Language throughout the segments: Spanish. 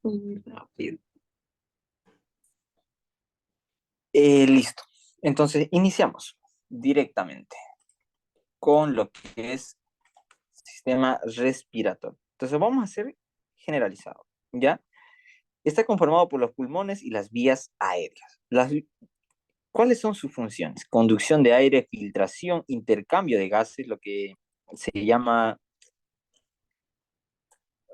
Muy rápido. Listo. Entonces, iniciamos directamente con lo que es sistema respiratorio. Entonces, vamos a hacer generalizado, ¿ya? Está conformado por los pulmones y las vías aéreas. ¿Cuáles son sus funciones? Conducción de aire, filtración, intercambio de gases, lo que se llama,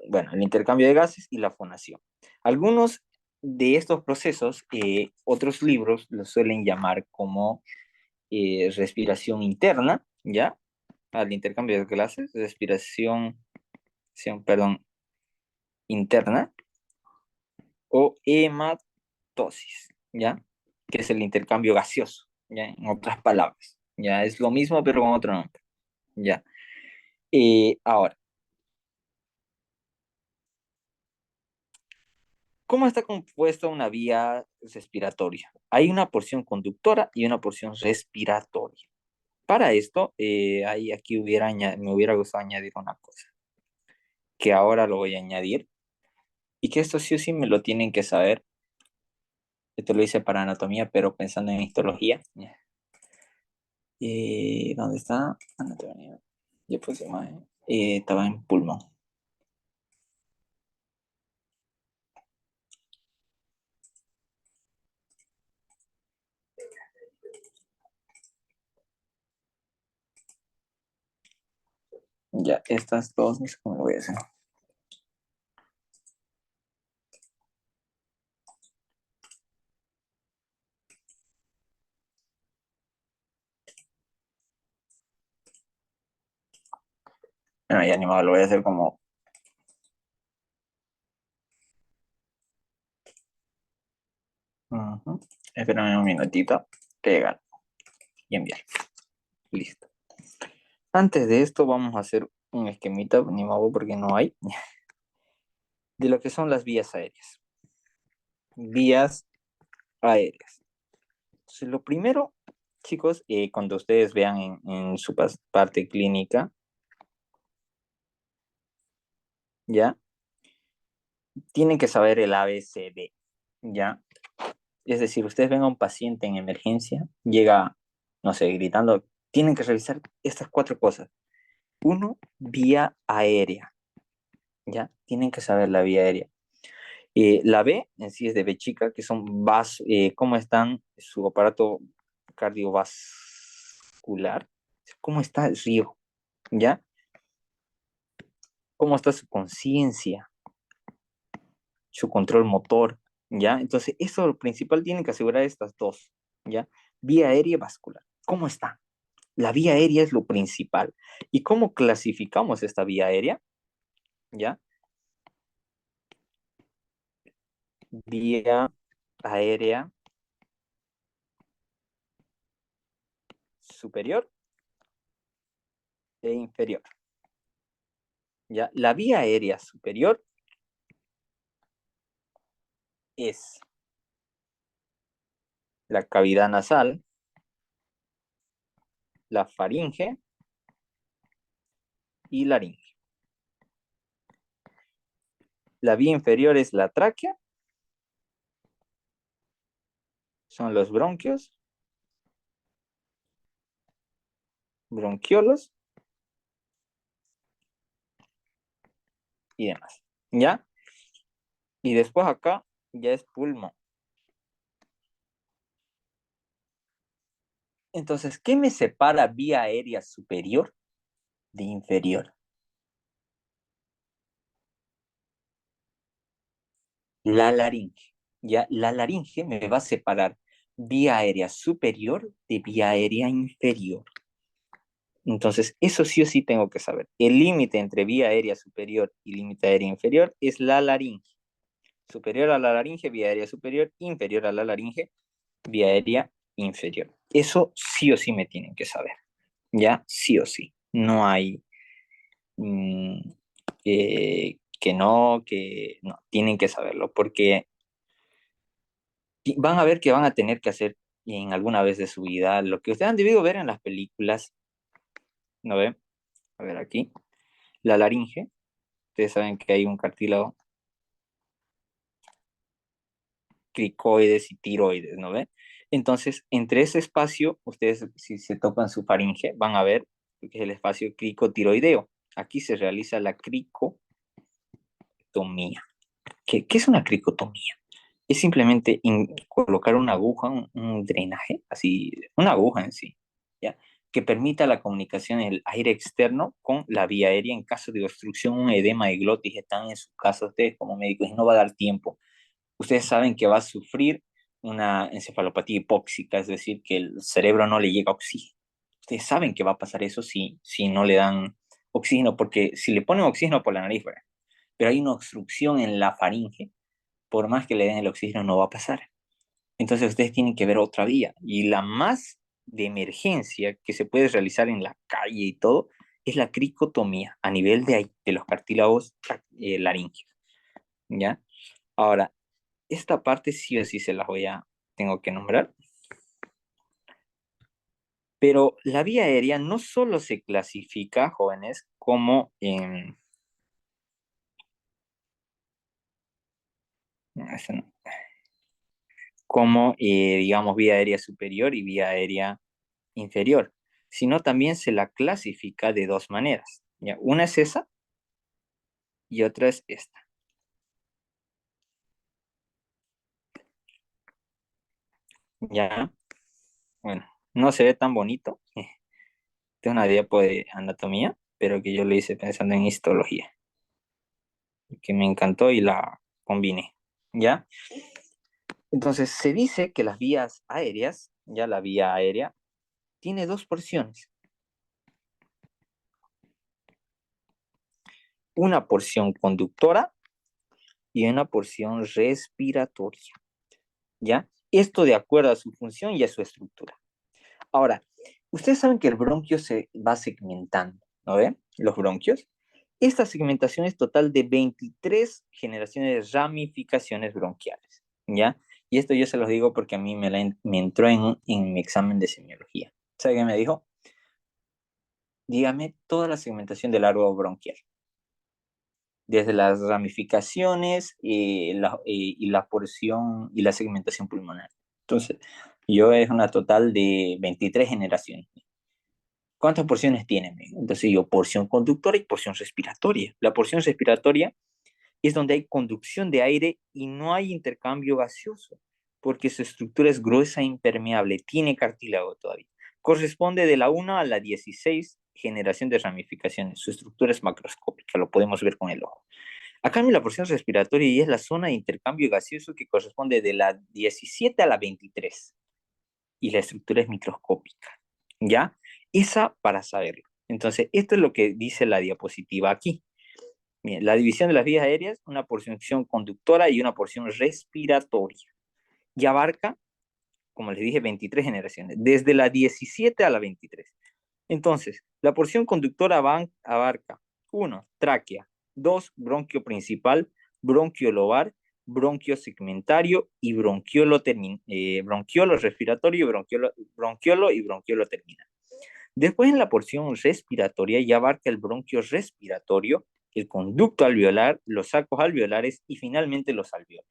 bueno, el intercambio de gases y la fonación. Algunos de estos procesos, otros libros los suelen llamar como respiración interna, ¿ya? Al intercambio de gases, perdón, interna o hematosis, ¿ya? Que es el intercambio gaseoso, ¿ya? En otras palabras, ¿ya? Es lo mismo pero con otro nombre, ¿ya? Ahora, ¿cómo está compuesta una vía respiratoria? Hay una porción conductora y una porción respiratoria. Para esto, aquí me hubiera gustado añadir una cosa, que ahora lo voy a añadir, y que esto sí o sí me lo tienen que saber. Esto lo hice para anatomía, pero pensando en histología. ¿Dónde está? Anatomía. Ya puse imagen. Estaba en pulmón. Ya, estas dos, no sé cómo lo voy a hacer. Bueno, ya ni modo, lo voy a hacer como. Ujú. Espérame un minutito. Pegar y enviar. Listo. Antes de esto, vamos a hacer un esquemita, ni modo porque no hay, de lo que son las vías aéreas. Vías aéreas. Entonces, lo primero, chicos, cuando ustedes vean en su parte clínica, ¿ya? Tienen que saber el ABCD, ¿ya? Es decir, ustedes ven a un paciente en emergencia, llega, no sé, gritando, tienen que revisar estas cuatro cosas. Uno, vía aérea, ¿ya? Tienen que saber la vía aérea. La B en sí es de B chica, que son cómo están su aparato cardiovascular, cómo está el río, ¿ya? Cómo está su conciencia, su control motor, ¿ya? Entonces, eso lo principal tienen que asegurar estas dos, ¿ya? Vía aérea y vascular. ¿Cómo está? La vía aérea es lo principal. ¿Y cómo clasificamos esta vía aérea? ¿Ya? Vía aérea superior e inferior. ¿Ya? La vía aérea superior es la cavidad nasal, la faringe y laringe. La vía inferior es la tráquea, son los bronquios, bronquiolos y demás. ¿Ya? Y después acá ya es pulmón. Entonces, ¿qué me separa vía aérea superior de inferior? La laringe. Ya, la laringe me va a separar vía aérea superior de vía aérea inferior. Entonces, eso sí o sí tengo que saber. El límite entre vía aérea superior y límite aérea inferior es la laringe. Superior a la laringe, vía aérea superior, inferior a la laringe, vía aérea inferior. Eso sí o sí me tienen que saber. Ya, sí o sí. No hay mm, que no, tienen que saberlo, porque van a ver que van a tener que hacer en alguna vez de su vida lo que ustedes han debido ver en las películas, ¿no ven? A ver aquí, la laringe, ustedes saben que hay un cartílago cricoides y tiroides, ¿no ve? Entonces, entre ese espacio, ustedes si se tocan su faringe, van a ver que es el espacio cricotiroideo. Aquí se realiza la cricotomía. ¿Qué es una cricotomía? Es simplemente colocar una aguja, un drenaje, así, una aguja en sí, ¿ya? Que permita la comunicación del aire externo con la vía aérea en caso de obstrucción, un edema de glotis, están en su caso ustedes como médicos y no va a dar tiempo. Ustedes saben que va a sufrir una encefalopatía hipóxica, es decir, que el cerebro no le llega oxígeno. Ustedes saben que va a pasar eso si no le dan oxígeno, porque si le ponen oxígeno por la nariz, bueno, pero hay una obstrucción en la faringe, por más que le den el oxígeno no va a pasar. Entonces ustedes tienen que ver otra vía. Y la más de emergencia que se puede realizar en la calle y todo es la cricotomía a nivel de los cartílagos laríngeos. ¿Ya? Ahora, esta parte sí o sí se las tengo que nombrar. Pero la vía aérea no solo se clasifica, jóvenes, como no, como digamos, vía aérea superior y vía aérea inferior, sino también se la clasifica de dos maneras. ¿Ya? Una es esa y otra es esta. ¿Ya? Bueno, no se ve tan bonito. Tengo una diapo de anatomía, pero que yo lo hice pensando en histología, que me encantó y la combiné. ¿Ya? Entonces, se dice que las vías aéreas, ya la vía aérea, tiene dos porciones. Una porción conductora y una porción respiratoria. ¿Ya? Esto de acuerdo a su función y a su estructura. Ahora, ustedes saben que el bronquio se va segmentando, ¿no ven? Los bronquios. Esta segmentación es total de 23 generaciones de ramificaciones bronquiales, ¿ya? Y esto yo se los digo porque a mí me entró en mi examen de semiología. ¿Sabe qué me dijo? Dígame toda la segmentación del árbol bronquial, desde las ramificaciones y la porción y la segmentación pulmonar. Entonces, yo es una total de 23 generaciones. ¿Cuántas porciones tiene? Entonces yo, porción conductora y porción respiratoria. La porción respiratoria es donde hay conducción de aire y no hay intercambio gaseoso, porque su estructura es gruesa e impermeable, tiene cartílago todavía. Corresponde de la 1 a la 16 generación de ramificaciones. Su estructura es macroscópica, lo podemos ver con el ojo. A cambio, la porción respiratoria y es la zona de intercambio gaseoso que corresponde de la 17 a la 23 y la estructura es microscópica. ¿Ya? Esa para saberlo. Entonces, esto es lo que dice la diapositiva aquí. Bien, la división de las vías aéreas, una porción conductora y una porción respiratoria. Y abarca, como les dije, 23 generaciones, desde la 17 a la 23. Entonces, la porción conductora abarca 1, tráquea, 2, bronquio principal, bronquio lobar, bronquio segmentario y bronquiolo respiratorio, bronquiolo y bronquiolo terminal. Después, en la porción respiratoria, ya abarca el bronquio respiratorio, el conducto alveolar, los sacos alveolares y finalmente los alveolos.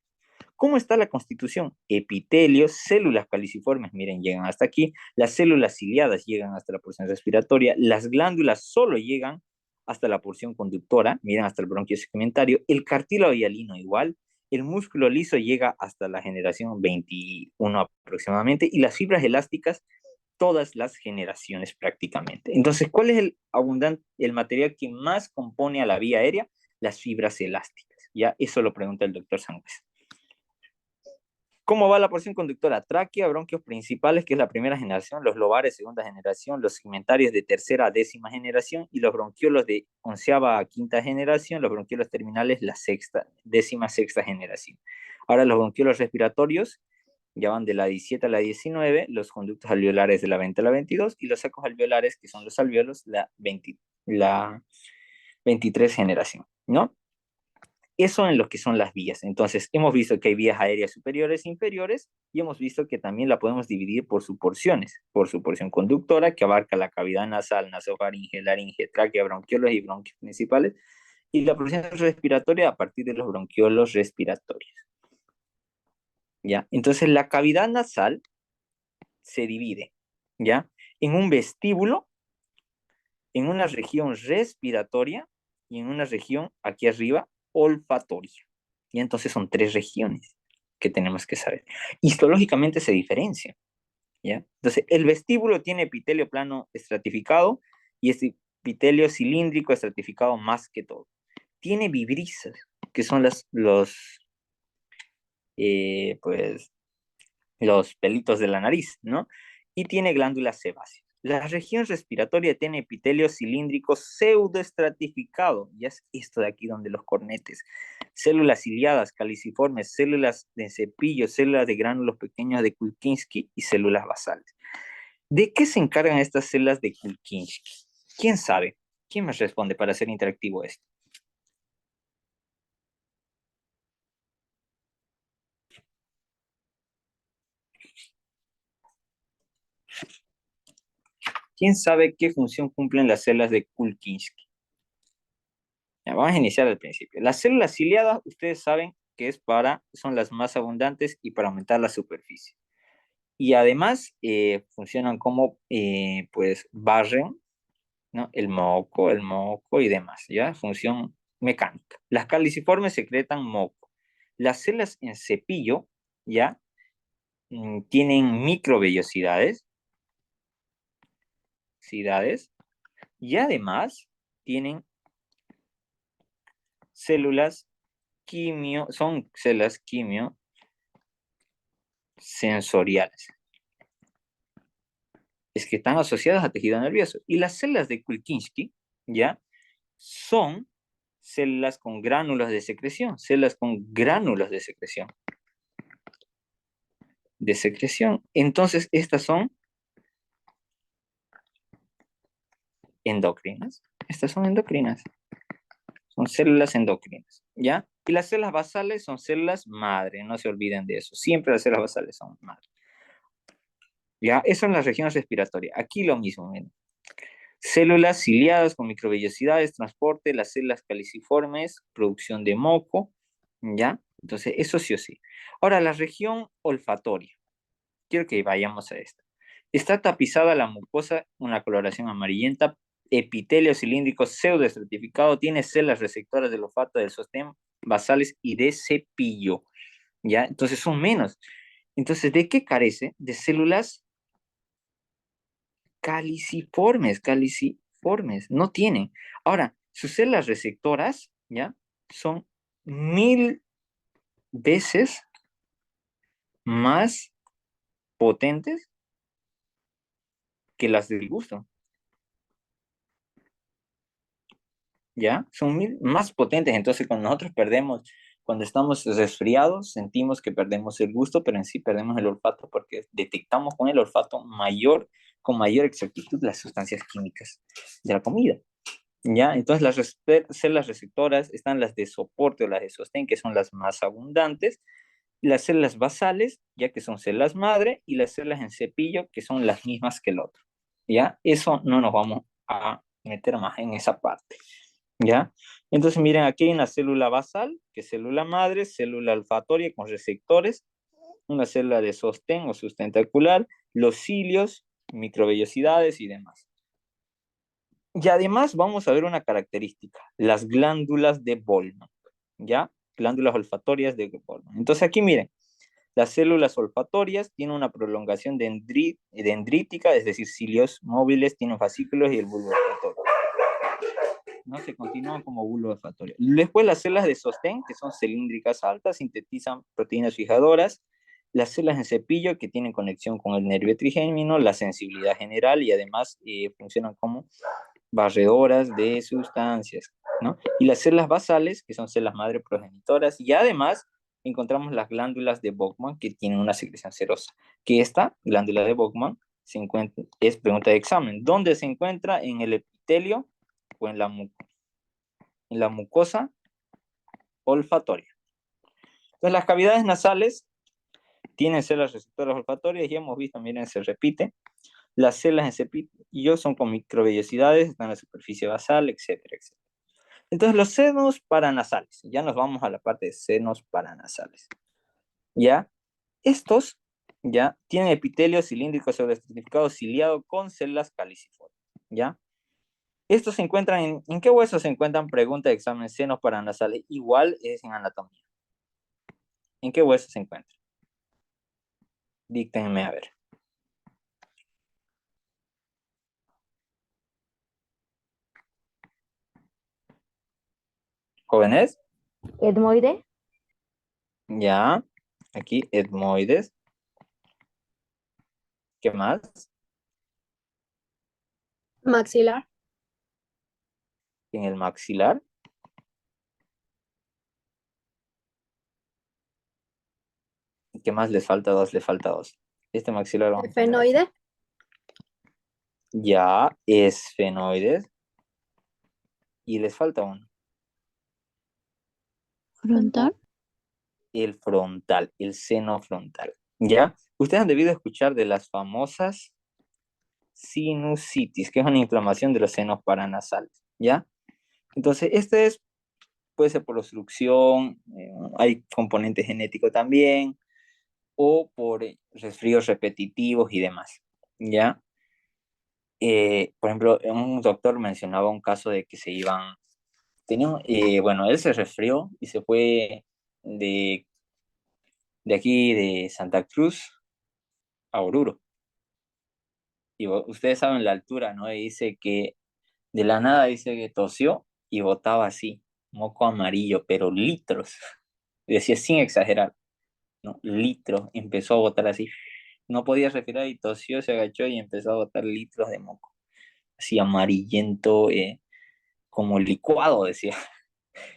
¿Cómo está la constitución? Epitelios, células caliciformes, miren, llegan hasta aquí, las células ciliadas llegan hasta la porción respiratoria, las glándulas solo llegan hasta la porción conductora, miren, hasta el bronquio segmentario, el cartílago hialino igual, el músculo liso llega hasta la generación 21 aproximadamente, y las fibras elásticas todas las generaciones prácticamente. Entonces, ¿cuál es el material que más compone a la vía aérea? Las fibras elásticas. Ya, eso lo pregunta el doctor Sánchez. ¿Cómo va la porción conductora? Tráquea, bronquios principales, que es la primera generación, los lobares, segunda generación, los segmentarios de tercera a décima generación y los bronquiolos de onceava a quinta generación, los bronquiolos terminales, la décima sexta generación. Ahora los bronquiolos respiratorios ya van de la 17 a la 19, los conductos alveolares de la 20 a la 22 y los sacos alveolares, que son los alveolos, la 23 generación, ¿no? Eso en lo que son las vías. Entonces, hemos visto que hay vías aéreas superiores e inferiores y hemos visto que también la podemos dividir por sus porciones, por su porción conductora, que abarca la cavidad nasal, nasofaringe, laringe, tráquea, bronquiolos y bronquios principales, y la porción respiratoria a partir de los bronquiolos respiratorios. ¿ya? Entonces la cavidad nasal se divide, ¿ya? En un vestíbulo, en una región respiratoria y en una región aquí arriba olfatoria. Y entonces son tres regiones que tenemos que saber. Histológicamente se diferencian, ¿ya? Entonces el vestíbulo tiene epitelio plano estratificado y este epitelio cilíndrico estratificado más que todo. Tiene vibrisas, que son pues, los pelitos de la nariz, ¿no? Y tiene glándulas sebáceas. La región respiratoria tiene epitelio cilíndrico pseudoestratificado, ya es esto de aquí donde los cornetes, células ciliadas, caliciformes, células de cepillo, células de gránulos pequeños de Kulkinski y células basales. ¿De qué se encargan estas células de Kulkinski? ¿Quién sabe? ¿Quién me responde para hacer interactivo esto? ¿Quién sabe qué función cumplen las células de Kulkinski? Ya, vamos a iniciar al principio. Las células ciliadas, ustedes saben que son las más abundantes y para aumentar la superficie. Y además funcionan como, pues, barren, ¿no? El moco y demás, ¿ya? Función mecánica. Las caliciformes secretan moco. Las células en cepillo, ¿ya? Tienen microvellosidades, y además tienen células son células quimiosensoriales. Es que están asociadas a tejido nervioso. Y las células de Kulkinski, ¿ya? Son células con gránulos de secreción, Entonces, estas son endocrinas. Son células endocrinas, ¿ya? Y las células basales son células madre, no se olviden de eso. Siempre las células basales son madre. ¿Ya? Eso en las regiones respiratorias. Aquí lo mismo, miren. Células ciliadas con microvellosidades, transporte, las células caliciformes, producción de moco, ¿ya? Entonces, eso sí o sí. Ahora, la región olfatoria. Quiero que vayamos a esto. Está tapizada la mucosa, una coloración amarillenta, epitelio cilíndrico pseudoestratificado, tiene células receptoras del olfato, del sostén, basales y de cepillo, ¿ya? Entonces son menos. Entonces, ¿de qué carece? De células no tienen. Ahora, sus células receptoras, ¿ya? Son 1000 veces más potentes que las del gusto, ¿ya? Son 1000 más potentes. Entonces, cuando nosotros cuando estamos resfriados, sentimos que perdemos el gusto, pero en sí perdemos el olfato porque detectamos con el olfato con mayor exactitud las sustancias químicas de la comida. ¿Ya? Entonces las células receptoras están las de soporte o las de sostén, que son las más abundantes, las células basales, ya que son células madre, y las células en cepillo, que son las mismas que el otro. ¿Ya? Eso no nos vamos a meter más en esa parte. ¿Ya? Entonces miren, aquí hay una célula basal, que es célula madre, célula olfatoria con receptores, una célula de sostén o sustentacular, los cilios, microvellosidades y demás. Y además vamos a ver una característica, las glándulas de Bolman, ¿ya? Glándulas olfatorias de Bolman. Entonces aquí miren, las células olfatorias tienen una prolongación dendrítica, es decir, cilios móviles, tienen fascículos y el bulbo olfatorio. No se continúan como bulbo olfatorio. Después las células de sostén, que son cilíndricas altas, sintetizan proteínas fijadoras. Las células en cepillo, que tienen conexión con el nervio trigémino, la sensibilidad general y además funcionan como barredoras de sustancias, ¿no? Y las células basales, que son células madre progenitoras, y además encontramos las glándulas de Bowman, que tienen una secreción serosa, que esta glándula de Bowman es pregunta de examen. ¿Dónde se encuentra? ¿En el epitelio o en la mucosa olfatoria? Entonces, las cavidades nasales tienen células receptoras olfatorias, y hemos visto, miren, se repite. Las células en cepillo son con microvellosidades, están en la superficie basal, etcétera, etcétera. Entonces, los senos paranasales, ya nos vamos a la parte de senos paranasales, ¿ya? Estos ya tienen epitelio cilíndrico pseudoestratificado ciliado con células caliciformes, ¿ya? Estos se encuentran ¿en qué huesos se encuentran? Pregunta de examen senos paranasales. Igual es en anatomía. ¿En qué huesos se encuentran? Díctenme a ver. ¿Jóvenes? Etmoide, Ya. Aquí, etmoides. ¿Qué más? maxilar, En el maxilar. ¿Qué más les falta? Dos, le falta dos. Este maxilar lo vamos a poner aquí. efenoide, Ya, esfenoides. Y les falta uno. Frontal. El frontal, el seno frontal. ¿Ya? Ustedes han debido escuchar de las famosas sinusitis, que es una inflamación de los senos paranasales. ¿Ya? Entonces, puede ser por obstrucción, hay componente genético también, o por resfríos repetitivos y demás. ¿Ya? Por ejemplo, un doctor mencionaba un caso de que se iban, bueno, él se resfrió y se fue de, de aquí, de Santa Cruz a Oruro. Y ustedes saben la altura, ¿no? Y dice que de la nada dice que tosió y botaba así, moco amarillo, pero litros. Decía sin exagerar, ¿no? Litros. Empezó a botar así. No podía respirar y tosió, se agachó y empezó a botar litros de moco. Así amarillento, como licuado, decía.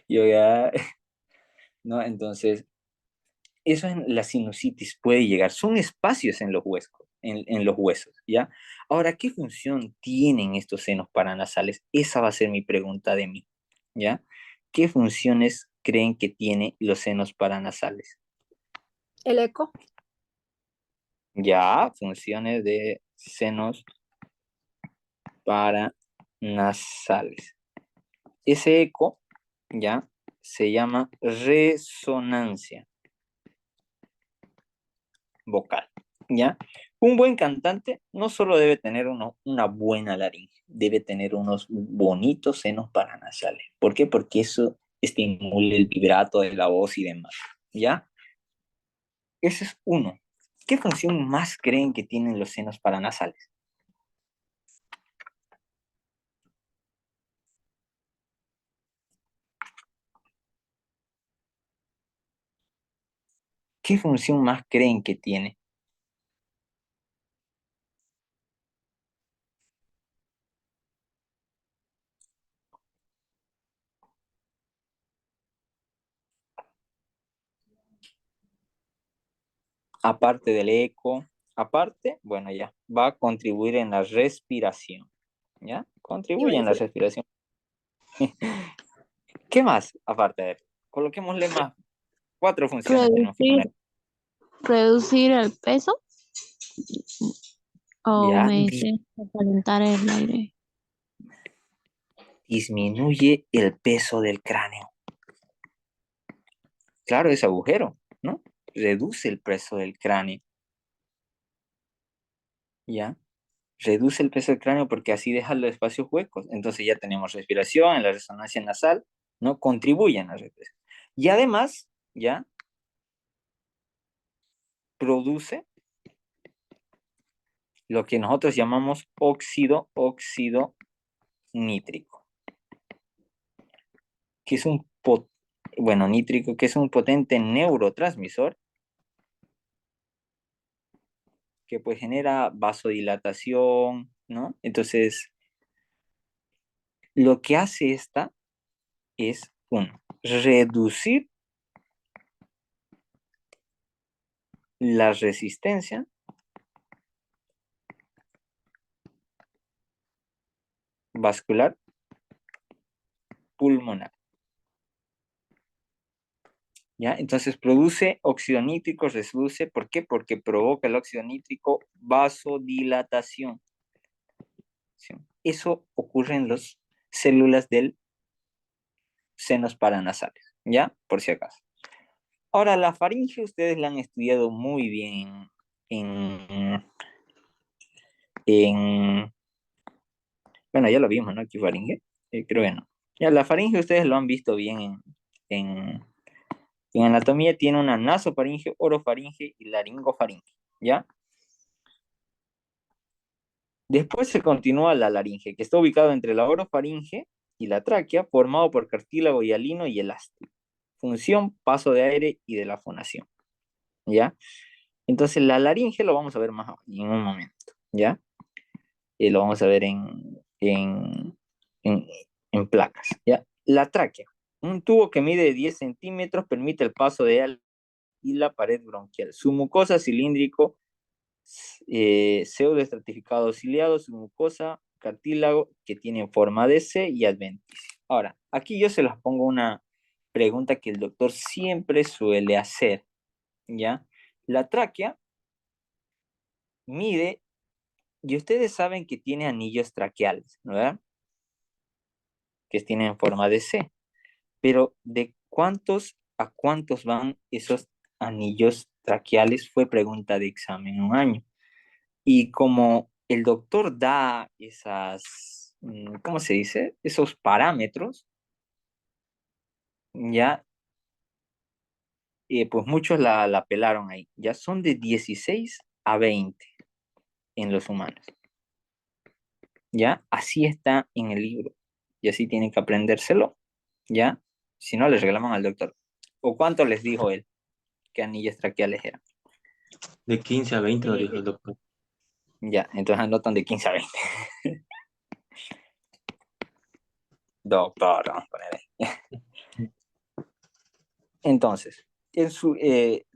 Yo ya, ¿no? Entonces, eso en la sinusitis puede llegar. Son espacios en los huesos, en los huesos, ¿ya? Ahora, ¿qué función tienen estos senos paranasales? Esa va a ser mi pregunta de mí, ¿ya? ¿Qué funciones creen que tienen los senos paranasales? el eco, Ya, funciones de senos paranasales. Ese eco, ya, se llama resonancia vocal, ¿ya? Un buen cantante no solo debe tener una buena laringe, debe tener unos bonitos senos paranasales. ¿Por qué? Porque eso estimula el vibrato de la voz y demás, ¿ya? Ese es uno. ¿Qué función más creen que tienen los senos paranasales? ¿Qué función más creen que tiene? Aparte del eco, aparte, bueno, ya, va a contribuir en la respiración, ¿ya? iba a Contribuye en la decir, respiración. ¿Qué más? Aparte de eso, coloquémosle más. Cuatro funciones tenemos que Reducir, poner. reducir el peso o Ya, me dice calentar el aire. disminuye el peso del cráneo. Claro, ese agujero, ¿no? Reduce el peso del cráneo. Ya, reduce el peso del cráneo porque así deja los espacios huecos. Entonces ya tenemos respiración en la resonancia nasal, ¿no? Contribuyen a la respiración. Y además, ya, produce lo que nosotros llamamos óxido nítrico, que es bueno, nítrico, que es un potente neurotransmisor que pues genera vasodilatación, ¿no? Entonces, lo que hace esta es, uno, reducir la resistencia vascular pulmonar, ¿ya? Entonces produce óxido nítrico, reduce, ¿por qué? Porque provoca el óxido nítrico vasodilatación. ¿Sí? Eso ocurre en las células del senos paranasales, ¿ya? Por si acaso. Ahora, la faringe ustedes la han estudiado muy bien en, en bueno, ya lo vimos, ¿no? Aquí faringe, creo que no. Ya, la faringe ustedes lo han visto bien en, en anatomía, tiene una nasofaringe, orofaringe y laringofaringe, ¿ya? Después se continúa la laringe, que está ubicado entre la orofaringe y la tráquea, formado por cartílago hialino y elástico. Función, paso de aire y de la fonación, ¿ya? Entonces la laringe lo vamos a ver más en un momento, ¿ya? Lo vamos a ver en, en placas, ¿ya? La tráquea, un tubo que mide 10 centímetros, permite el paso de aire y la pared bronquial. Su mucosa cilíndrico, pseudoestratificado ciliado, su mucosa cartílago que tiene forma de C y adventicia. Ahora, aquí yo se las pongo una pregunta que el doctor siempre suele hacer, ¿ya? La tráquea mide, y ustedes saben que tiene anillos traqueales, ¿no? ¿Verdad? Que tienen forma de C. Pero ¿de cuántos a cuántos van esos anillos traqueales? Fue pregunta de examen un año. Y como el doctor da esas, ¿cómo se dice? Esos parámetros, ya, pues muchos la pelaron ahí. Ya son de 16 a 20 en los humanos. Ya, así está en el libro. Y así tienen que aprendérselo. Ya, si no, les reclaman al doctor. ¿O cuánto les dijo él que anillos traqueales eran? De 15 a 20 lo dijo el doctor. Ya, entonces anotan de 15 a 20. Doctor, vamos a poner ahí. Entonces,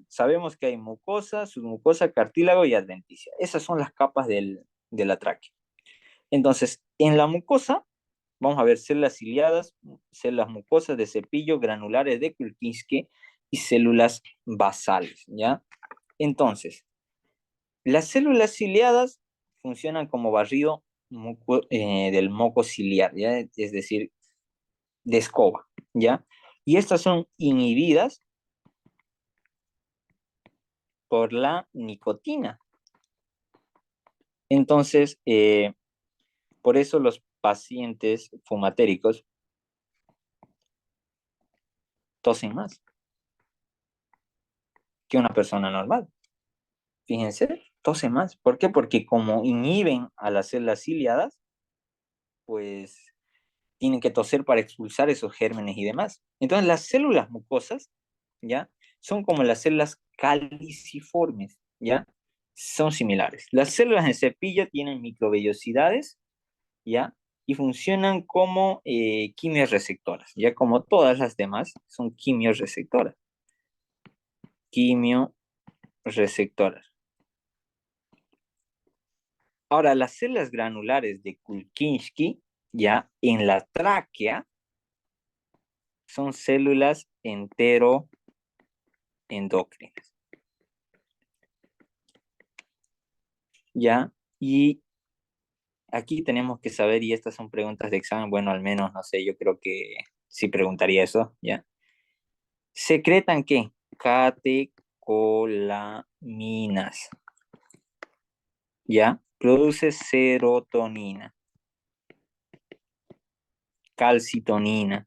sabemos que hay mucosa, submucosa, cartílago y adventicia. Esas son las capas de la tráquea. Entonces, en la mucosa, vamos a ver células ciliadas, células mucosas de cepillo, granulares de Kulkinski y células basales, ¿ya? Entonces, las células ciliadas funcionan como barrido del moco ciliar, ¿ya? Es decir, de escoba, ¿ya? Y estas son inhibidas por la nicotina. Entonces, por eso los pacientes fumatéricos tosen más que una persona normal. Fíjense, tosen más. ¿Por qué? Porque como inhiben a las células ciliadas, pues tienen que toser para expulsar esos gérmenes y demás. Entonces, las células mucosas, ¿ya? Son como las células caliciformes, ¿ya? Son similares. Las células en cepillo tienen microvellosidades, ¿ya? Y funcionan como quimiorreceptoras, ya como todas las demás son quimiorreceptoras. Quimiorreceptoras. Ahora, las células granulares de Kulkinski, ya en la tráquea, son células enteroendocrinas. ¿Ya? Y aquí tenemos que saber, y estas son preguntas de examen, bueno, al menos, no sé, yo creo que sí preguntaría eso, ¿ya? ¿Secretan qué? Catecolaminas, ¿ya? Produce serotonina, calcitonina.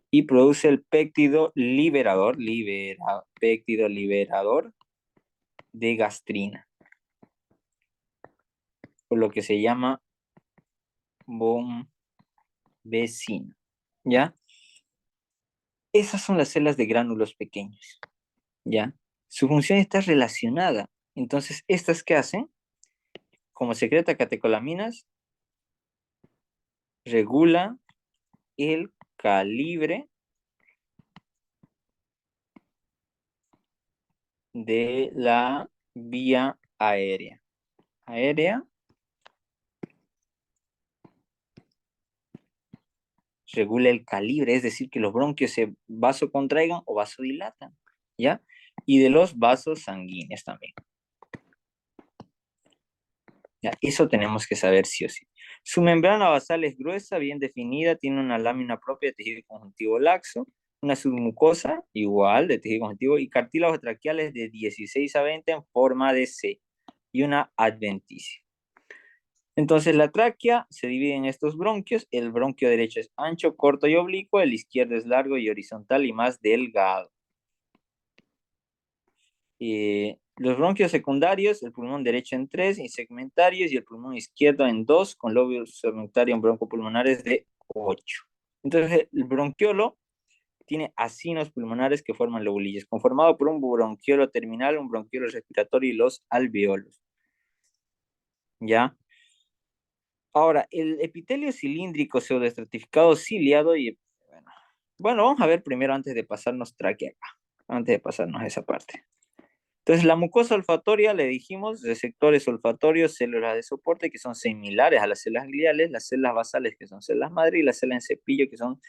Y produce el péptido liberador, péptido liberador de gastrina, por lo que se llama bombecina, ¿ya? Esas son las células de gránulos pequeños, ¿ya? Su función está relacionada. Entonces, ¿estas qué hacen? Como secreta catecolaminas, regula el calibre de la vía aérea. Regula el calibre, es decir, que los bronquios se vasocontraigan o vasodilatan, ¿ya? Y de los vasos sanguíneos también. ¿Ya? Eso tenemos que saber sí o sí. Su membrana basal es gruesa, bien definida, tiene una lámina propia de tejido conjuntivo laxo, una submucosa igual de tejido conjuntivo y cartílagos traqueales de 16 a 20 en forma de C y una adventicia. Entonces la tráquea se divide en estos bronquios. El bronquio derecho es ancho, corto y oblicuo. El izquierdo es largo y horizontal y más delgado. Los bronquios secundarios, el pulmón derecho en 3 y segmentarios y el pulmón izquierdo en 2 con lóbulos segmentarios broncopulmonares de 8. Entonces el bronquiolo tiene acinos pulmonares que forman lobulillos, conformado por un bronquiolo terminal, un bronquiolo respiratorio y los alveolos. ¿Ya? Ahora, el epitelio cilíndrico pseudoestratificado ciliado y bueno, vamos a ver primero antes de pasarnos tráquea acá, antes de pasarnos a esa parte. Entonces, la mucosa olfatoria, le dijimos, receptores olfatorios, células de soporte que son similares a las células gliales, las células basales que son células madre y las células en cepillo que son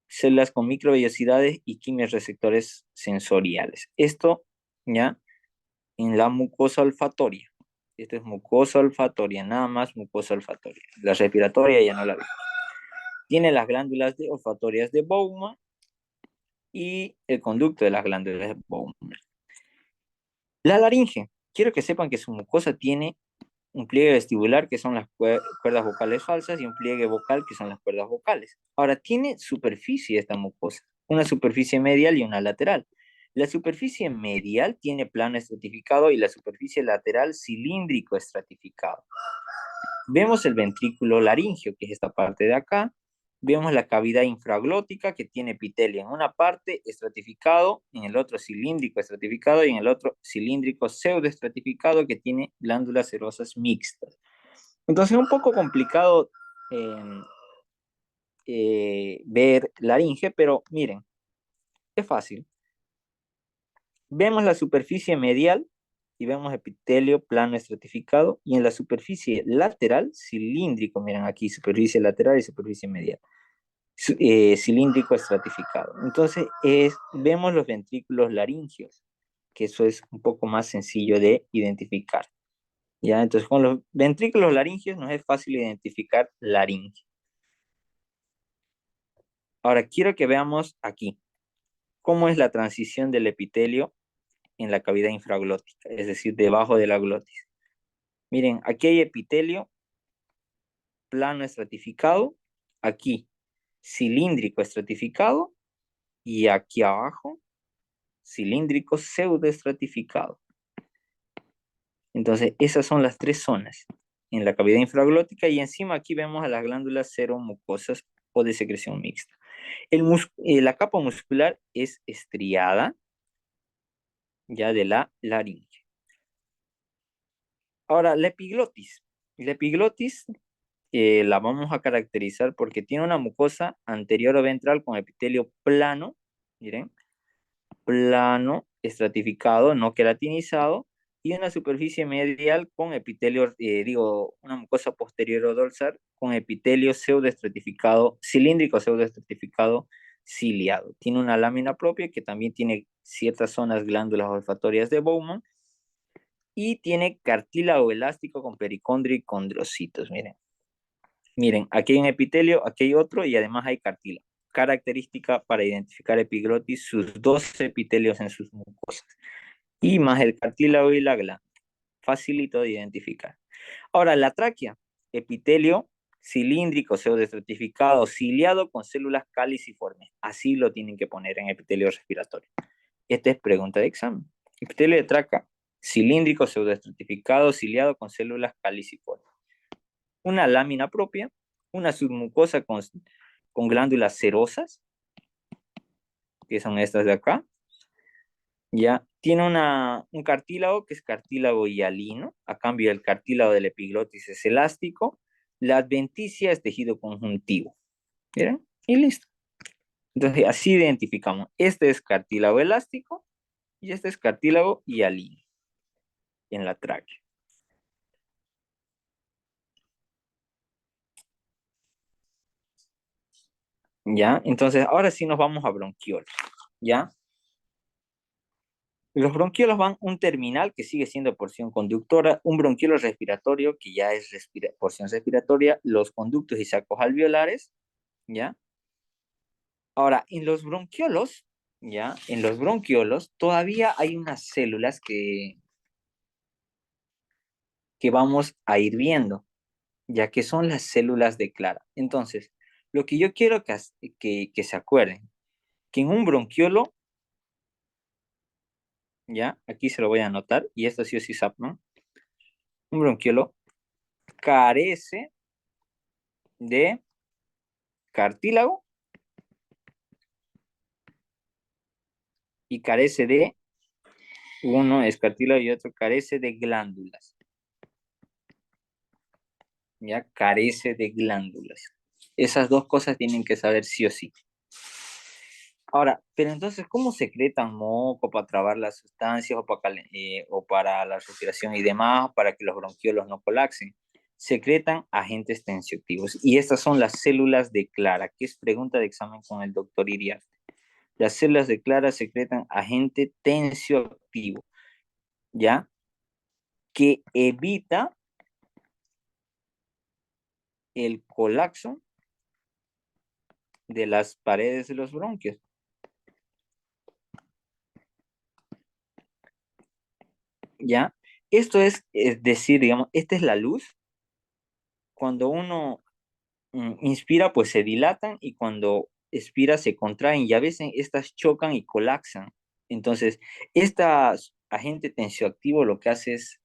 células con microvellosidades y quimiorreceptores sensoriales. Esto ya en la mucosa olfatoria. Esto es mucosa olfatoria, nada más mucosa olfatoria. La respiratoria ya no la veo. Tiene las glándulas olfatorias de Bowman y el conducto de las glándulas de Bowman. La laringe. Quiero que sepan que su mucosa tiene un pliegue vestibular, que son las cuerdas vocales falsas, y un pliegue vocal, que son las cuerdas vocales. Ahora, tiene superficie esta mucosa, una superficie medial y una lateral. La superficie medial tiene plano estratificado y la superficie lateral cilíndrico estratificado. Vemos el ventrículo laringio, que es esta parte de acá. Vemos la cavidad infraglótica, que tiene epitelio en una parte estratificado, en el otro cilíndrico estratificado y en el otro cilíndrico pseudoestratificado, que tiene glándulas serosas mixtas. Entonces es un poco complicado ver laringe, pero miren, es fácil. Vemos la superficie medial y vemos epitelio plano estratificado y en la superficie lateral cilíndrico, miren aquí superficie lateral y superficie medial, cilíndrico estratificado. Entonces vemos los ventrículos laringios, que eso es un poco más sencillo de identificar. ¿Ya? Entonces con los ventrículos laringios nos es fácil identificar laringe. Ahora quiero que veamos aquí cómo es la transición del epitelio en la cavidad infraglótica, es decir, debajo de la glotis. Miren, aquí hay epitelio plano estratificado, aquí cilíndrico estratificado y aquí abajo cilíndrico pseudoestratificado. Entonces, esas son las tres zonas en la cavidad infraglótica y encima aquí vemos a las glándulas seromucosas o de secreción mixta. La capa muscular es estriada ya de la laringe. Ahora, la epiglotis. La epiglotis la vamos a caracterizar porque tiene una mucosa anterior o ventral con epitelio plano, miren, plano, estratificado, no queratinizado, y una superficie medial con epitelio, una mucosa posterior o dorsal con epitelio pseudoestratificado, cilíndrico pseudoestratificado ciliado. Tiene una lámina propia que también tiene ciertas zonas glándulas olfatorias de Bowman y tiene cartílago elástico con pericondrio y condrocitos, miren. Miren, aquí hay un epitelio, aquí hay otro y además hay cartílago. Característica para identificar epiglotis, sus dos epitelios en sus mucosas. Y más el cartílago y la glándula. Facilito de identificar. Ahora, la tráquea, epitelio cilíndrico, pseudoestratificado, ciliado con células caliciformes. Así lo tienen que poner en epitelio respiratorio. Esta es pregunta de examen. Epitelio de tráquea, cilíndrico, pseudoestratificado, ciliado con células caliciformes. Una lámina propia, una submucosa con glándulas serosas, que son estas de acá, ya, tiene un cartílago que es cartílago hialino, a cambio el cartílago del epiglotis es elástico, la adventicia es tejido conjuntivo, ¿miren? Y listo. Entonces así identificamos, este es cartílago elástico y este es cartílago hialino en la tráquea. ¿Ya? Entonces ahora sí nos vamos a bronquiola, ¿ya? Los bronquiolos van un terminal que sigue siendo porción conductora, un bronquiolo respiratorio que ya es porción respiratoria, los conductos y sacos alveolares, ¿ya? Ahora, en los bronquiolos, ¿ya? En los bronquiolos todavía hay unas células que vamos a ir viendo, ya que son las células de Clara. Entonces, lo que yo quiero que se acuerden, que en un bronquiolo, ¿ya? Aquí se lo voy a anotar, y esto sí o sí saben, ¿no? Un bronquiolo carece de cartílago y carece de, uno es cartílago y otro carece de glándulas. Ya carece de glándulas. Esas dos cosas tienen que saber sí o sí. Ahora, pero entonces, ¿cómo secretan moco para trabar las sustancias o para la respiración y demás, para que los bronquiolos no colapsen? Secretan agentes tensioactivos. Y estas son las células de Clara, que es pregunta de examen con el doctor Iriarte. Las células de Clara secretan agente tensioactivo, ¿ya? Que evita el colapso de las paredes de los bronquios. ¿Ya? Esto es decir, digamos, esta es la luz. Cuando uno inspira, pues se dilatan y cuando expira se contraen y a veces estas chocan y colapsan. Entonces, este agente tensioactivo lo que hace es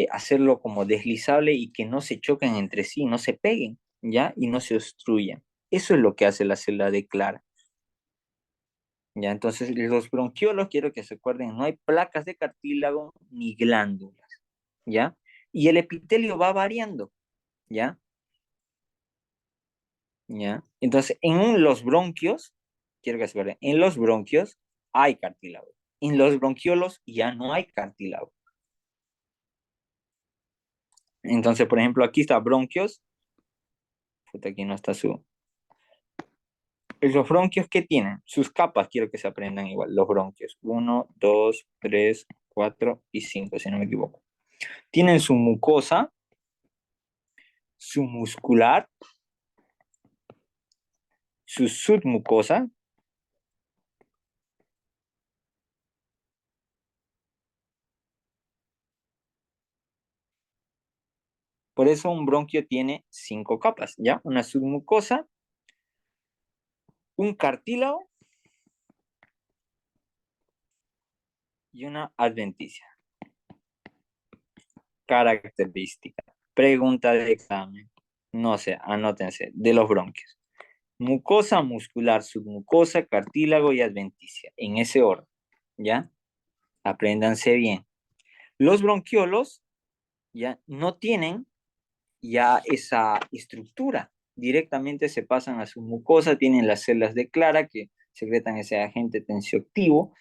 hacerlo como deslizable y que no se choquen entre sí, no se peguen, ¿ya? Y no se obstruyan. Eso es lo que hace la célula de Clara. ¿Ya? Entonces, los bronquiolos, quiero que se acuerden, no hay placas de cartílago ni glándulas, ¿ya? Y el epitelio va variando, ¿ya? ¿Ya? Entonces, los bronquios, quiero que se acuerden, en los bronquios hay cartílago. En los bronquiolos ya no hay cartílago. Entonces, por ejemplo, aquí está bronquios. Puta, aquí no está su. Los bronquios, ¿qué tienen? Sus capas, quiero que se aprendan igual. Los bronquios. 1, 2, 3, 4 y 5, si no me equivoco. Tienen su mucosa, su muscular, su submucosa, por eso un bronquio tiene 5 capas, ¿ya? Una submucosa, un cartílago y una adventicia. Característica. Pregunta de examen. No sé, anótense, de los bronquios. Mucosa muscular, submucosa, cartílago y adventicia. En ese orden, ¿ya? Apréndanse bien. Los bronquiolos ya no tienen ya esa estructura. Directamente se pasan a su mucosa, tienen las células de Clara que secretan ese agente tensioactivo,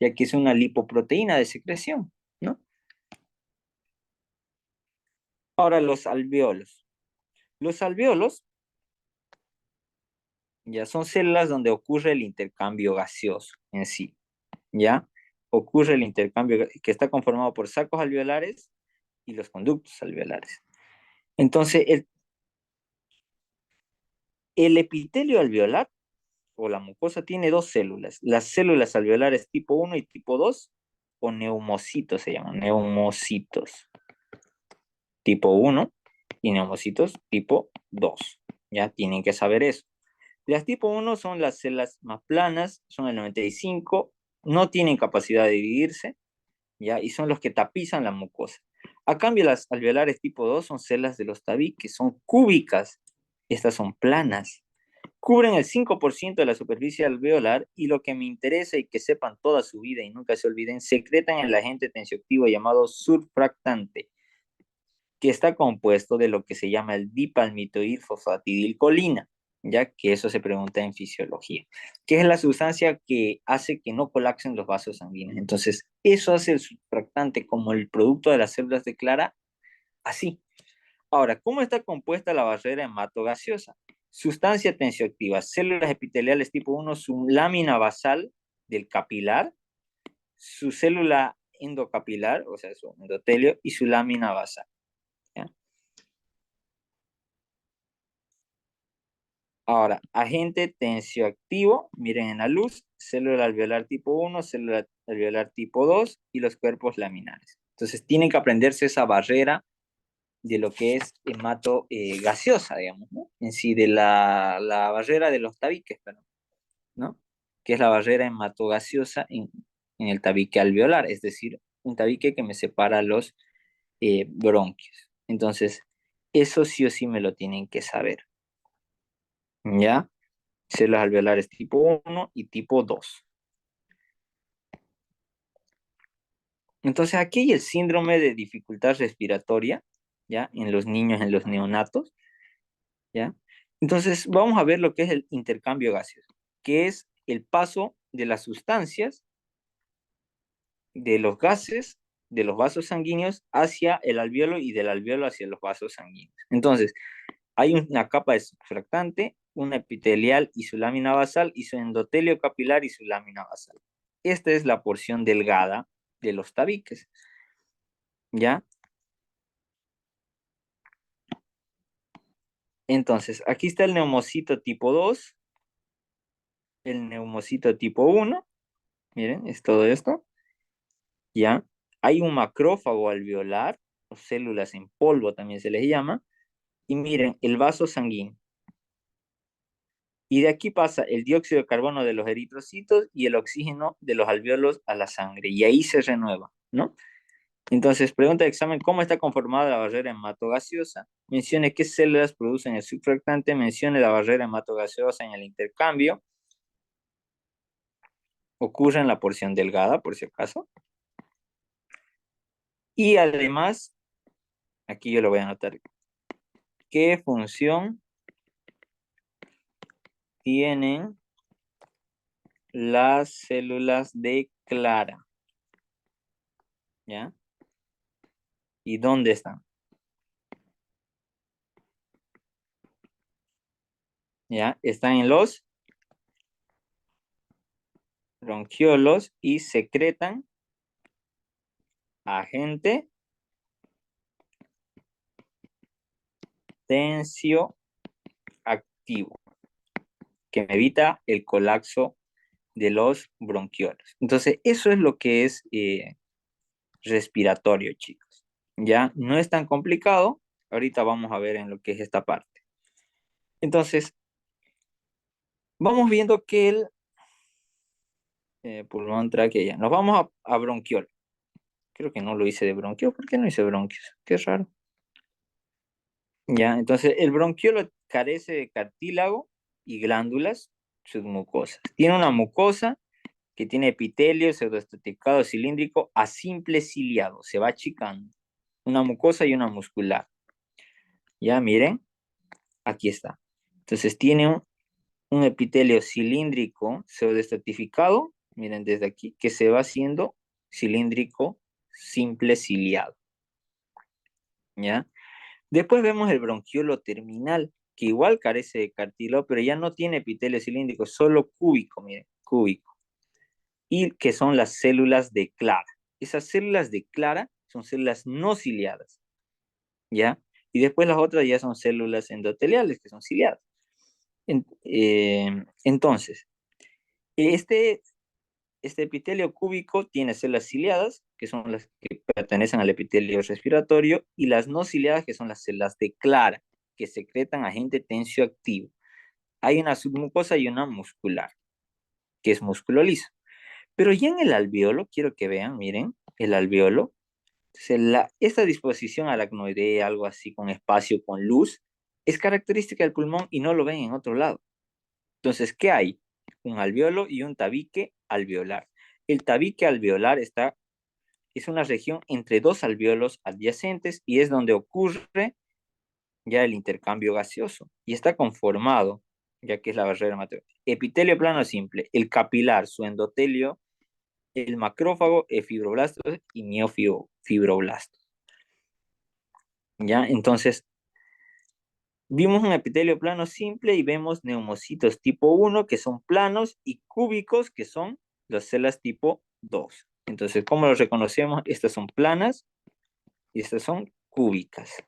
ya que es una lipoproteína de secreción, ¿no? Ahora los alveolos. Los alveolos ya son células donde ocurre el intercambio gaseoso en sí, ¿ya? Ocurre el intercambio que está conformado por sacos alveolares y los conductos alveolares. Entonces, el epitelio alveolar o la mucosa tiene dos células, las células alveolares tipo 1 y tipo 2, o neumocitos se llaman, neumocitos tipo 1 y neumocitos tipo 2. Ya tienen que saber eso. Las tipo 1 son las células más planas, son el 95, no tienen capacidad de dividirse, ¿ya? Y son los que tapizan la mucosa. A cambio, las alveolares tipo 2 son células de los tabiques, son cúbicas, estas son planas. Cubren el 5% de la superficie alveolar y lo que me interesa y que sepan toda su vida y nunca se olviden, secretan el agente tensioactivo llamado surfractante, que está compuesto de lo que se llama el dipalmitoil fosfatidilcolina, ya que eso se pregunta en fisiología, que es la sustancia que hace que no colapsen los vasos sanguíneos. Entonces, eso hace el surfractante como el producto de las células de Clara, así. Ahora, ¿cómo está compuesta la barrera hematogaseosa? Sustancia tensioactiva, células epiteliales tipo 1, su lámina basal del capilar, su célula endocapilar, o sea, su endotelio, y su lámina basal. ¿Ya? Ahora, agente tensioactivo, miren en la luz, célula alveolar tipo 1, célula alveolar tipo 2 y los cuerpos laminares. Entonces, tienen que aprenderse esa barrera de lo que es hemato gaseosa, digamos, ¿no? En sí, de la barrera de los tabiques, perdón, ¿no? Que es la barrera hematogaseosa en el tabique alveolar, es decir, un tabique que me separa los bronquios. Entonces, eso sí o sí me lo tienen que saber, ¿ya? Células alveolares tipo 1 y tipo 2. Entonces, aquí hay el síndrome de dificultad respiratoria, ¿ya? En los niños, en los neonatos, ¿ya? Entonces, vamos a ver lo que es el intercambio gaseoso, que es el paso de las sustancias, de los gases, de los vasos sanguíneos hacia el alveolo y del alveolo hacia los vasos sanguíneos. Entonces, hay una capa de surfractante, una epitelial y su lámina basal, y su endotelio capilar y su lámina basal. Esta es la porción delgada de los tabiques, ¿ya? Entonces, aquí está el neumocito tipo 2, el neumocito tipo 1, miren, es todo esto, ¿ya? Hay un macrófago alveolar, o células en polvo también se les llama, y miren, el vaso sanguíneo. Y de aquí pasa el dióxido de carbono de los eritrocitos y el oxígeno de los alveolos a la sangre, y ahí se renueva, ¿no? Entonces, pregunta de examen, ¿cómo está conformada la barrera hematogaseosa? Mencione qué células producen el surfractante, mencione la barrera hematogaseosa en el intercambio, ocurre en la porción delgada, por si acaso. Y además, aquí yo lo voy a anotar, ¿qué función tienen las células de Clara? ¿Ya? ¿Y dónde están? ¿Ya? Están en los bronquiolos y secretan agente tensioactivo que evita el colapso de los bronquiolos. Entonces, eso es lo que es respiratorio, chicos. Ya no es tan complicado. Ahorita vamos a ver en lo que es esta parte. Entonces, vamos viendo que el pulmón, tráquea, ya. Nos vamos a bronquiolo. Creo que no lo hice de bronquio. ¿Por qué no hice bronquios? Qué raro. Ya, entonces el bronquiolo carece de cartílago y glándulas submucosas. Tiene una mucosa que tiene epitelio pseudoestraticado cilíndrico a simple ciliado, se va achicando. Una mucosa y una muscular. Ya, miren, aquí está. Entonces tiene un epitelio cilíndrico pseudoestratificado, miren desde aquí, que se va haciendo cilíndrico simple ciliado. ¿Ya? Después vemos el bronquiolo terminal, que igual carece de cartílago, pero ya no tiene epitelio cilíndrico, solo cúbico, miren, cúbico. Y que son las células de Clara. Esas células de Clara son células no ciliadas, ¿ya? Y después las otras ya son células endoteliales, que son ciliadas. Entonces, este epitelio cúbico tiene células ciliadas, que son las que pertenecen al epitelio respiratorio, y las no ciliadas, que son las células de Clara, que secretan agente tensioactivo. Hay una submucosa y una muscular, que es músculo liso. Pero ya en el alveolo, quiero que vean, miren, el alveolo, esta disposición aracnoidea, algo así con espacio, con luz, es característica del pulmón y no lo ven en otro lado. Entonces, ¿qué hay? Un alveolo y un tabique alveolar. El tabique alveolar es una región entre dos alveolos adyacentes y es donde ocurre ya el intercambio gaseoso y está conformado, ya que es la barrera hematogástrica. Epitelio plano simple, el capilar, su endotelio, el macrófago, el fibroblastos y miofibroblastos. ¿Ya? Entonces, vimos un epitelio plano simple y vemos neumocitos tipo 1 que son planos y cúbicos que son las células tipo 2. Entonces, ¿cómo lo reconocemos? Estas son planas y estas son cúbicas.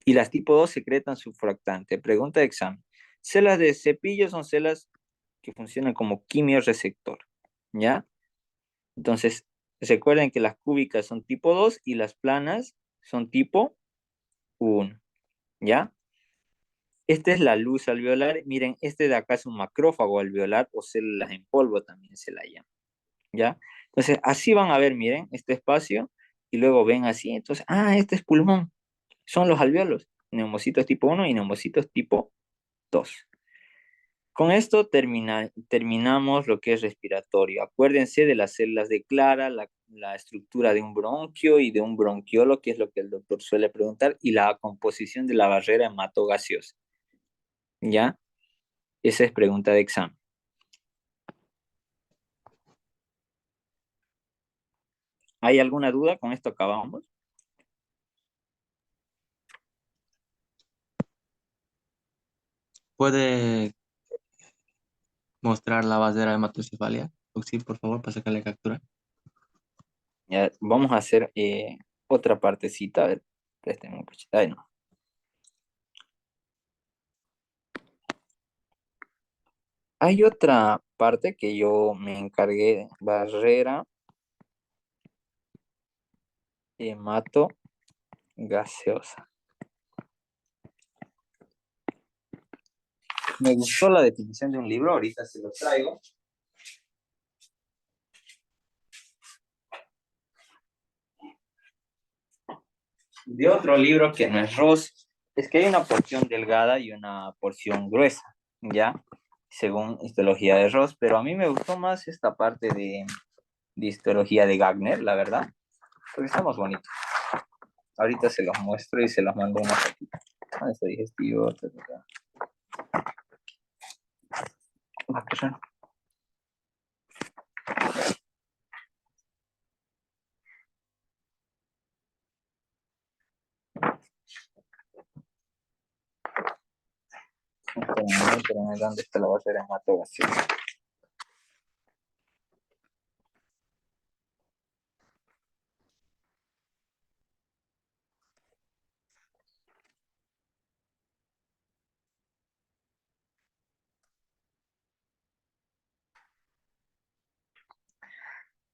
Y las tipo 2 secretan surfactante. Pregunta de examen. Celas de cepillo son celas que funcionan como quimioreceptor, ¿ya? Entonces, recuerden que las cúbicas son tipo 2 y las planas son tipo 1, ¿ya? Esta es la luz alveolar. Miren, este de acá es un macrófago alveolar o células en polvo también se la llama, ¿ya? Entonces, así van a ver, miren, este espacio y luego ven así. Entonces, este es pulmón. Son los alveolos, neumocitos tipo 1 y neumocitos tipo 2. Con esto terminamos lo que es respiratorio. Acuérdense de las células de Clara, la estructura de un bronquio y de un bronquiolo, que es lo que el doctor suele preguntar, y la composición de la barrera hematogaseosa. ¿Ya? Esa es pregunta de examen. ¿Hay alguna duda? Con esto acabamos. ¿Puede mostrar la base de la hematocefalia? Sí, por favor, para sacarle captura. Ya, vamos a hacer otra partecita. A ver, préstame un cachito. Ay, no. Hay otra parte que yo me encargué, barrera hematogaseosa. Me gustó la definición de un libro, ahorita se lo traigo. De otro libro que no es Ross, es que hay una porción delgada y una porción gruesa, ¿ya? Según histología de Ross, pero a mí me gustó más esta parte de histología de Gagner, la verdad, porque está más bonito. Ahorita se los muestro y se los mando una fotito. Esto digestivo, ta, ta, ta. Va a pasar. Espérenme, ¿dónde está la base de hematogaseosa?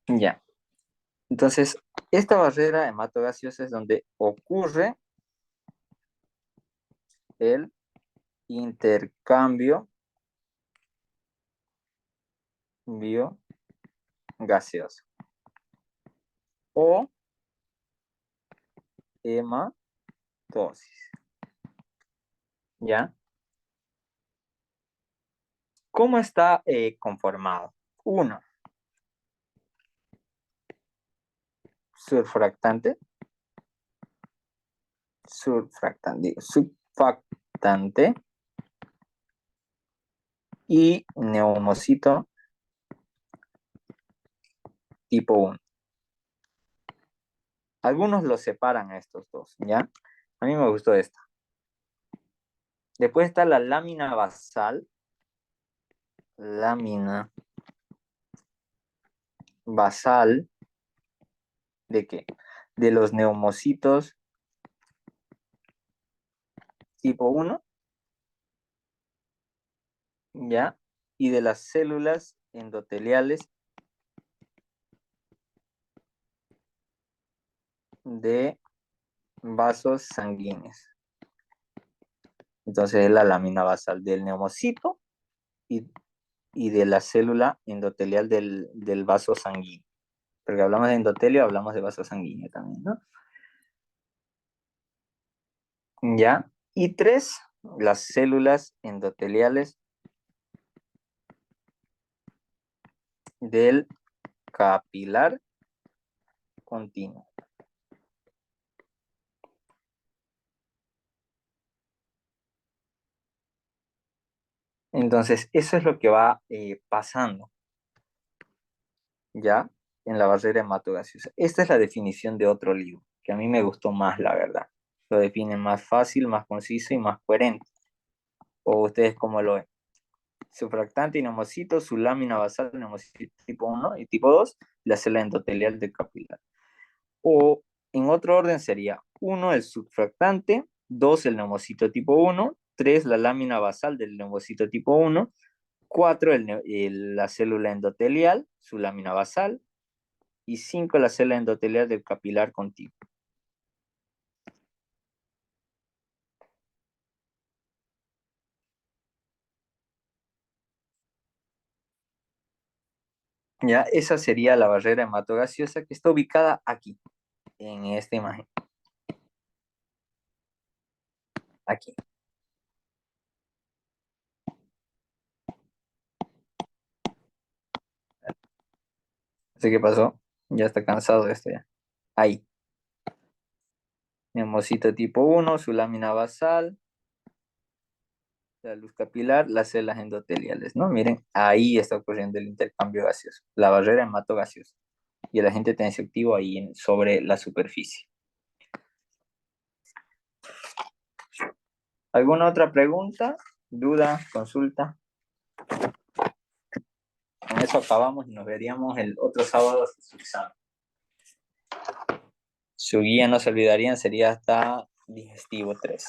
Ya. Entonces, esta barrera hematogaseosa es donde ocurre el intercambio biogaseoso o hematosis. ¿Ya? ¿Cómo está conformado? Uno, surfactante, surfactante y neumocito tipo 1. Algunos los separan a estos dos, ¿ya? A mí me gustó esta. Después está la lámina basal. Lámina basal. ¿De qué? De los neumocitos tipo 1, ¿ya? Y de las células endoteliales de vasos sanguíneos. Entonces es la lámina basal del neumocito y de la célula endotelial del vaso sanguíneo. Porque hablamos de endotelio, hablamos de vaso sanguíneo también, ¿no? ¿Ya? Y 3, las células endoteliales del capilar continuo. Entonces, eso es lo que va pasando, ¿ya? En la barrera hematogaseosa. Esta es la definición de otro libro, que a mí me gustó más, la verdad. Lo define más fácil, más conciso y más coherente. ¿O ustedes cómo lo ven? surfractante y neumocito, su lámina basal, neumocito tipo 1 y tipo 2, la célula endotelial del capilar. O en otro orden sería 1 el surfractante, 2 el neumocito tipo 1, 3 la lámina basal del neumocito tipo 1, 4 la célula endotelial, su lámina basal, y 5 la célula endotelial del capilar contiguo. Ya, esa sería la barrera hematogaseosa que está ubicada aquí, en esta imagen. Aquí. ¿Así qué pasó? Ya está cansado de esto ya. Ahí. Neumocito tipo 1, su lámina basal, la luz capilar, las células endoteliales, ¿no? Miren, ahí está ocurriendo el intercambio gaseoso, la barrera hematogaseosa. Y el agente tensioactivo ahí sobre la superficie. ¿Alguna otra pregunta, duda, consulta? Con eso acabamos y nos veríamos el otro sábado hasta su examen. Su guía, no se olvidarían, sería hasta digestivo 3.